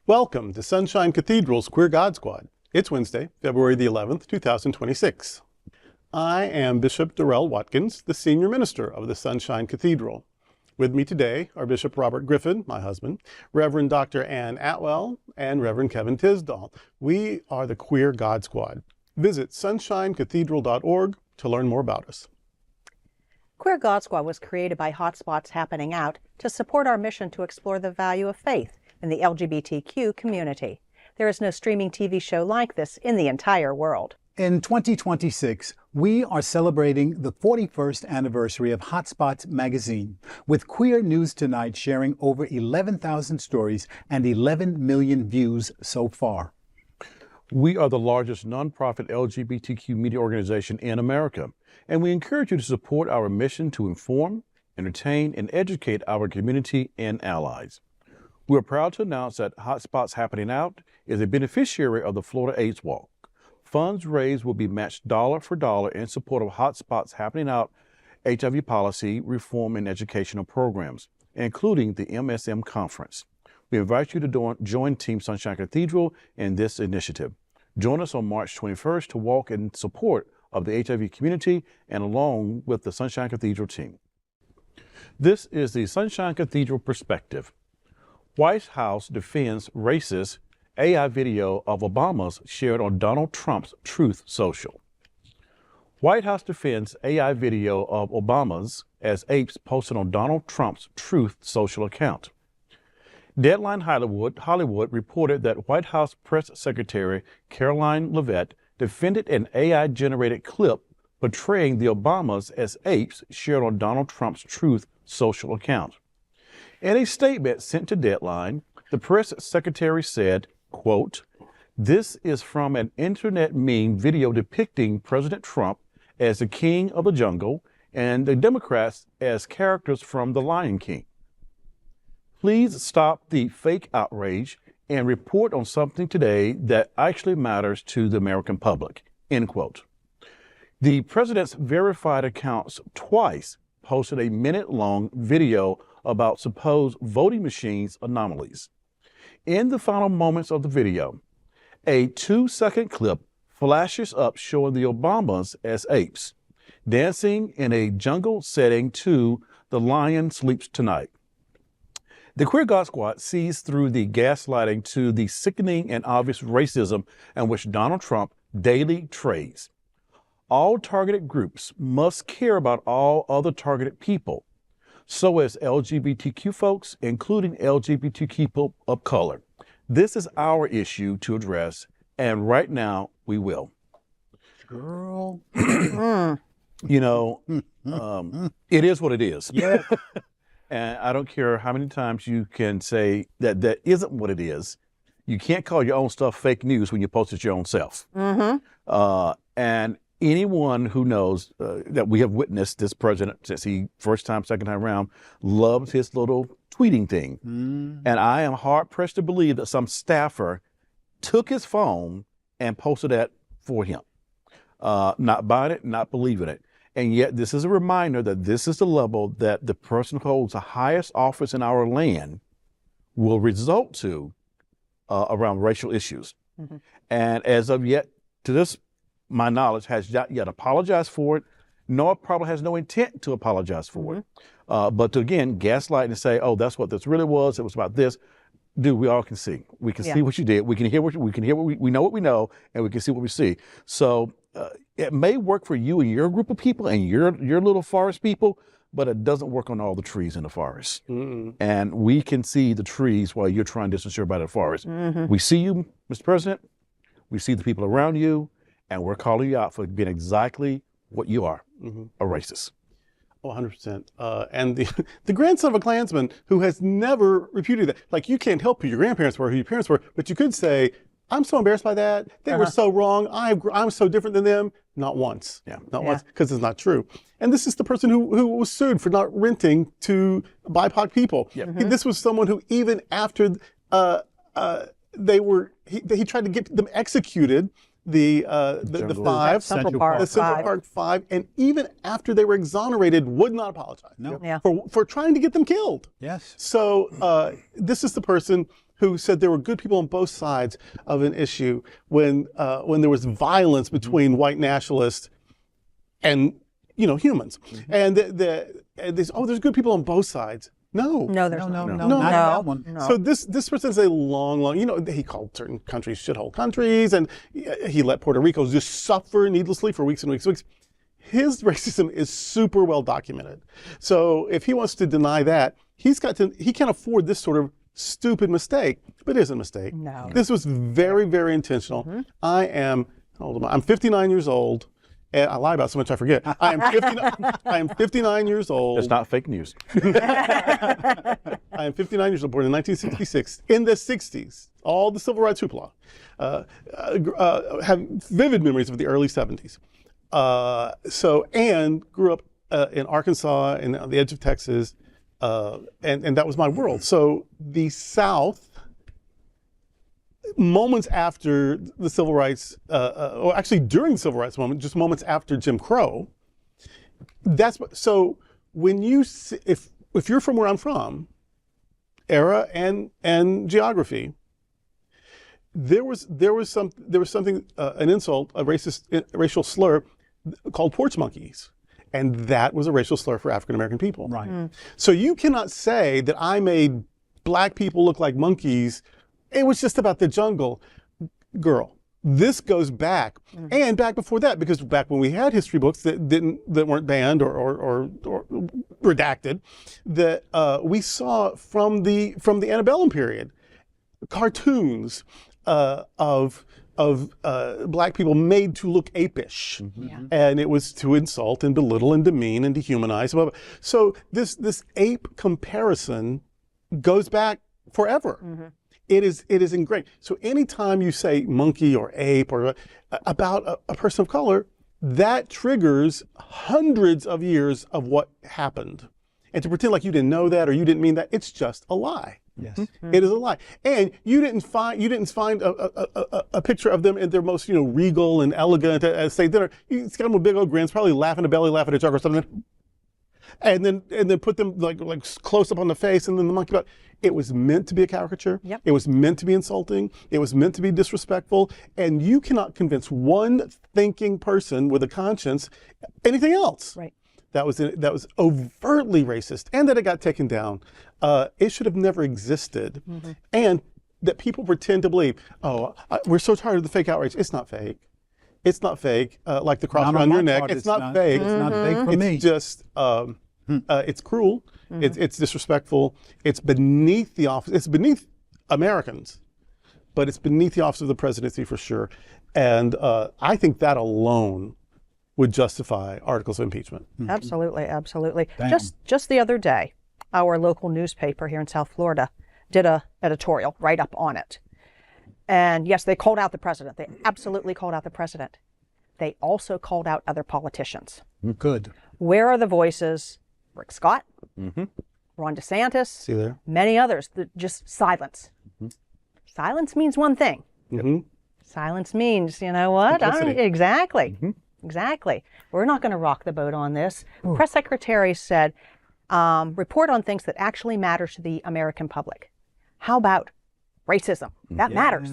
Welcome to Sunshine Cathedral's Queer God Squad. It's Wednesday, February the 11th, 2026. I am Bishop Darrell Watkins, the senior minister of the Sunshine Cathedral. With me today are Bishop Robert Griffin, my husband, Reverend Dr. Ann Atwell, and Reverend Kevin Tisdall. We are the Queer God Squad. Visit sunshinecathedral.org to learn more about us. Queer God Squad was created by Hotspots Happening Out to support our mission to explore the value of faith in the LGBTQ community. There is no streaming TV show like this in the entire world. In 2026, we are celebrating the 41st anniversary of Hotspots magazine, with Queer News Tonight sharing over 11,000 stories and 11 million views so far. We are the largest nonprofit LGBTQ media organization in America, and we encourage you to support our mission to inform, entertain, and educate our community and allies. We are proud to announce that Hotspots Happening Out is a beneficiary of the Florida AIDS Walk. Funds raised will be matched dollar for dollar in support of Hotspots Happening Out HIV policy, reform, and educational programs, including the MSM conference. We invite you to join Team Sunshine Cathedral in this initiative. Join us on March 21st to walk in support of the HIV community and along with the Sunshine Cathedral team. This is the Sunshine Cathedral Perspective. White House defends racist AI video of Obama's shared on Donald Trump's Truth Social. White House defends AI video of Obama's as Apes posted on Donald Trump's Truth Social account. Deadline Hollywood reported that White House Press Secretary Karoline Leavitt defended an AI-generated clip portraying the Obamas as apes shared on Donald Trump's Truth Social account. In a statement sent to Deadline, the press secretary said, quote, "This is from an internet meme video depicting President Trump as the king of the jungle and the Democrats as characters from The Lion King. Please stop the fake outrage and report on something today that actually matters to the American public," end quote. The president's verified accounts twice posted a minute-long video about supposed voting machines anomalies. In the final moments of the video, a 2-second clip flashes up showing the Obamas as apes, dancing in a jungle setting to The Lion Sleeps Tonight. The Queer God Squad sees through the gaslighting to the sickening and obvious racism in which Donald Trump daily trades. All targeted groups must care about all other targeted people, so as LGBTQ folks, including LGBTQ people of color. This is our issue to address, and right now we will. Girl. You know, it is what it is. Yeah. And I don't care how many times you can say that that isn't what it is. You can't call your own stuff fake news when you post it your own self. And anyone who knows that we have witnessed this president since he first time, second time around, loves his little tweeting thing. And I am hard pressed to believe that some staffer took his phone and posted that for him. Not buying it, not believing it. And yet this is a reminder that this is the level that the person who holds the highest office in our land will result to around racial issues. And as of yet, to this, my knowledge, has not yet apologized for it, nor probably has no intent to apologize for it. But to, again, gaslight and say, oh, that's what this really was, it was about this. Dude, we all can see. We can see what you did. We can hear what we know what we know, and we can see what we see. So it may work for you and your group of people and your little forest people, but it doesn't work on all the trees in the forest. And we can see the trees while you're trying to distance everybody in the forest. We see you, Mr. President. We see the people around you, and we're calling you out for being exactly what you are, a racist. Oh, 100%. And the grandson of a Klansman who has never repudiated that. Like, you can't help who your grandparents were, who your parents were, but you could say, I'm so embarrassed by that. They were so wrong. I'm so different than them. Not once. Not once, because it's not true. And this is the person who was sued for not renting to BIPOC people. This was someone who, even after he tried to get them executed, the Central Park Five, and even after they were exonerated, would not apologize for trying to get them killed. Yes. So this is the person who said there were good people on both sides of an issue when there was violence between white nationalists and humans, and there's good people on both sides. No, there's no, not. not that one. No. So this presents a long, he called certain countries shithole countries, and he let Puerto Rico just suffer needlessly for weeks and weeks and weeks. His racism is super well documented. So if he wants to deny that, he can't afford this sort of stupid mistake, but it is a mistake. No. This was very, very intentional. Mm-hmm. I'm 59 years old. And I lie about so much I forget. I am 59 years old. It's not fake news. I am 59 years old, born in 1966. In the 60s, all the civil rights hoopla, have vivid memories of the early 70s. And grew up in Arkansas and on the edge of Texas, and that was my world. So the South, moments after the civil rights, or actually during the civil rights moment, just moments after Jim Crow, so when you, if you're from where I'm from, era and geography, there was something, an insult, a racial slur called porch monkeys. And that was a racial slur for African American people. Right. So you cannot say that I made black people look like monkeys. It was just about the jungle. Girl, this goes back, and back before that, because back when we had history books that weren't banned or redacted, that we saw from the antebellum period, cartoons of black people made to look apish, and it was to insult and belittle and demean and dehumanize. Blah, blah. So this ape comparison goes back forever. It is ingrained. So anytime you say monkey or ape or about a person of color, that triggers hundreds of years of what happened. And to pretend like you didn't know that or you didn't mean that, it's just a lie. Yes. It is a lie. And you didn't find a picture of them in their most regal and elegant as say dinner. It's got them with big old grins, probably laughing a belly, laughing at a joke or something. And then put them like close up on the face, and then the monkey butt. It was meant to be a caricature. Yep. It was meant to be insulting. It was meant to be disrespectful. And you cannot convince one thinking person with a conscience anything else. Right. That was overtly racist, and that it got taken down. It should have never existed. And that people pretend to believe, we're so tired of the fake outrage. It's not fake. It's not fake. Like the cross around your neck. It's not fake. It's not fake for me. It's just, it's cruel. It's disrespectful. It's beneath the office. It's beneath Americans, but it's beneath the office of the presidency for sure. And I think that alone would justify articles of impeachment. Absolutely, absolutely. Damn. Just the other day, our local newspaper here in South Florida did a editorial write-up on it. And yes, they called out the president. They absolutely called out the president. They also called out other politicians. Good. Where are the voices? Rick Scott, Ron DeSantis, See there? many others, just silence. Silence means one thing. Silence means, you know what? Complicity. Exactly. Exactly. We're not going to rock the boat on this. The press secretary said, report on things that actually matter to the American public. How about racism? That matters.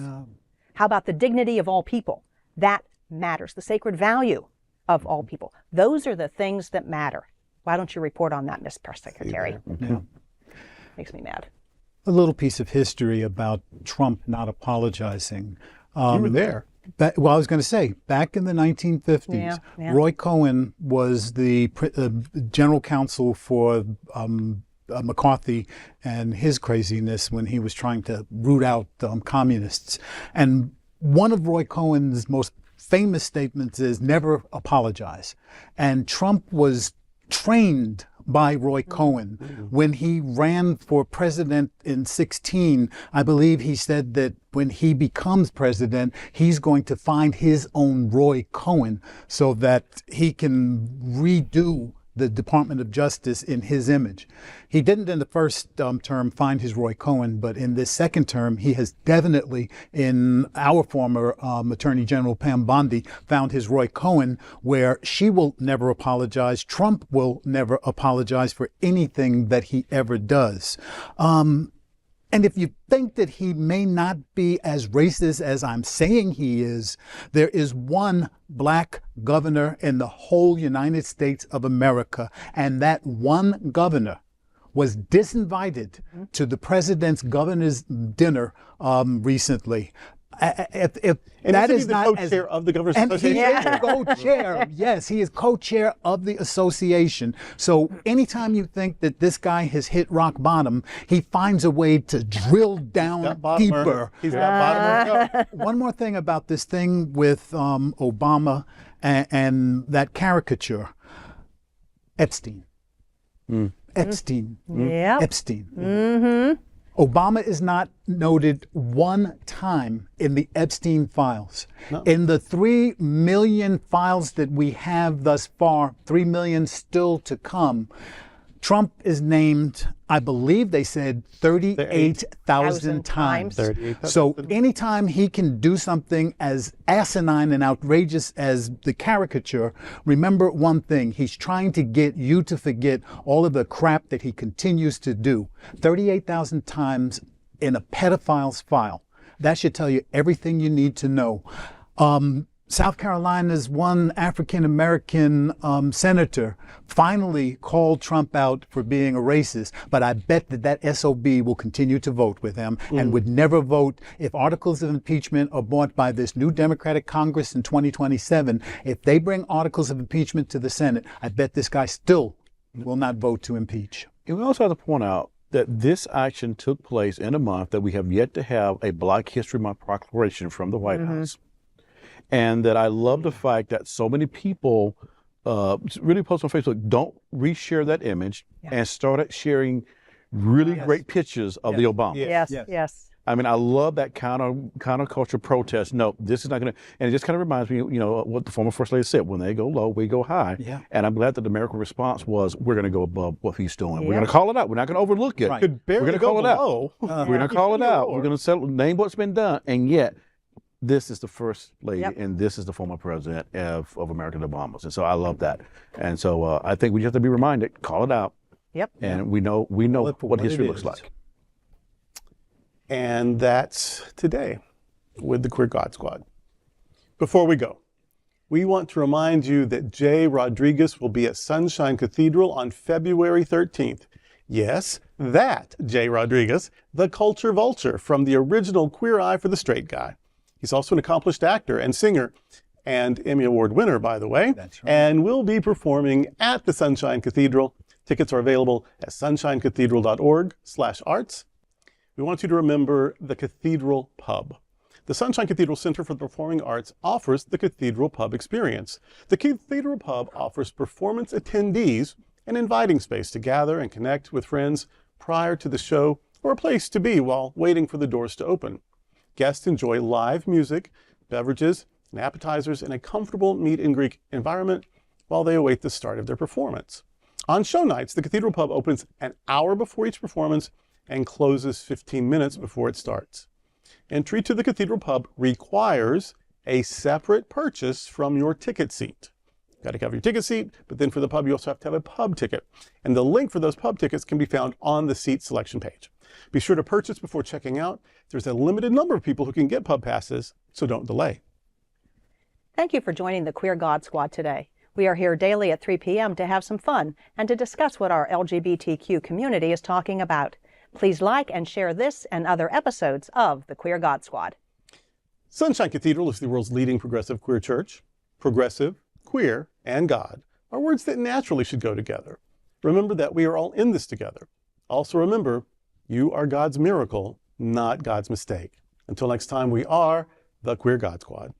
How about the dignity of all people? That matters. The sacred value of all people. Those are the things that matter. Why don't you report on that, Miss Press Secretary? Yeah. Makes me mad. A little piece of history about Trump not apologizing. You were there. I was going to say, back in the 1950s, Yeah. Roy Cohen was the general counsel for McCarthy and his craziness when he was trying to root out communists. And one of Roy Cohen's most famous statements is never apologize. And Trump was trained by Roy Cohen. When he ran for president in 2016, I believe he said that when he becomes president, he's going to find his own Roy Cohen so that he can redo the Department of Justice in his image. He didn't in the first term find his Roy Cohen, but in this second term, he has definitely, in our former Attorney General Pam Bondi, found his Roy Cohen, where she will never apologize. Trump will never apologize for anything that he ever does. And if you think that he may not be as racist as I'm saying he is, there is one black governor in the whole United States of America, and that one governor was disinvited to the president's governor's dinner recently. If And that isn't is he the not co-chair of the Governors and he Association? is co-chair. Yes, he is co-chair of the association. So anytime you think that this guy has hit rock bottom, he finds a way to drill down deeper. He's got bottom to go. One more thing about this thing with Obama and that caricature, Epstein. Epstein. Yep. Epstein. Obama is not noted one time in the Epstein files. No. In the 3 million files that we have thus far, 3 million still to come, Trump is named, I believe they said 38,000 times. 38,000. So anytime he can do something as asinine and outrageous as the caricature, remember one thing, he's trying to get you to forget all of the crap that he continues to do. 38,000 times in a pedophile's file. That should tell you everything you need to know. South Carolina's one African-American senator finally called Trump out for being a racist, but I bet that SOB will continue to vote with him and would never vote if articles of impeachment are brought by this new Democratic Congress in 2027. If they bring articles of impeachment to the Senate, I bet this guy still will not vote to impeach. And we also have to point out that this action took place in a month that we have yet to have a Black History Month proclamation from the White House. And that I love the fact that so many people really post on Facebook, don't reshare that image and started sharing really great pictures of the Obamas. Yes. I mean, I love that counterculture protest. No, this is not going to, and it just kind of reminds me, you know, what the former First Lady said, when they go low, we go high. Yeah. And I'm glad that the American response was, we're going to go above what he's doing. We're going to call it out. We're not going to overlook it. Right. Could barely We're going to go call it out. below. We're going to call it out. We're going to name what's been done. And yet, this is the First Lady, and this is the former president of America, the Obamas. And so I love that. And so I think we just have to be reminded, call it out. Yep. And we know what history looks like. And that's today with the Queer God Squad. Before we go, we want to remind you that Jay Rodriguez will be at Sunshine Cathedral on February 13th. Yes, that Jay Rodriguez, the culture vulture from the original Queer Eye for the Straight Guy. He's also an accomplished actor and singer and Emmy Award winner, by the way. That's right. And will be performing at the Sunshine Cathedral. Tickets are available at sunshinecathedral.org/arts. We want you to remember the Cathedral Pub. The Sunshine Cathedral Center for the Performing Arts offers the Cathedral Pub experience. The Cathedral Pub offers performance attendees an inviting space to gather and connect with friends prior to the show, or a place to be while waiting for the doors to open. Guests enjoy live music, beverages, and appetizers in a comfortable meet and greet environment while they await the start of their performance. On show nights, the Cathedral Pub opens an hour before each performance and closes 15 minutes before it starts. Entry to the Cathedral Pub requires a separate purchase from your ticket seat. You've got to have your ticket seat, but then for the pub, you also have to have a pub ticket. And the link for those pub tickets can be found on the seat selection page. Be sure to purchase before checking out. There's a limited number of people who can get pub passes, so don't delay. Thank you for joining the Queer God Squad today. We are here daily at 3 p.m. to have some fun and to discuss what our LGBTQ community is talking about. Please like and share this and other episodes of the Queer God Squad. Sunshine Cathedral is the world's leading progressive queer church. Progressive, queer, and God are words that naturally should go together. Remember that we are all in this together. Also remember, you are God's miracle, not God's mistake. Until next time, we are the Queer God Squad.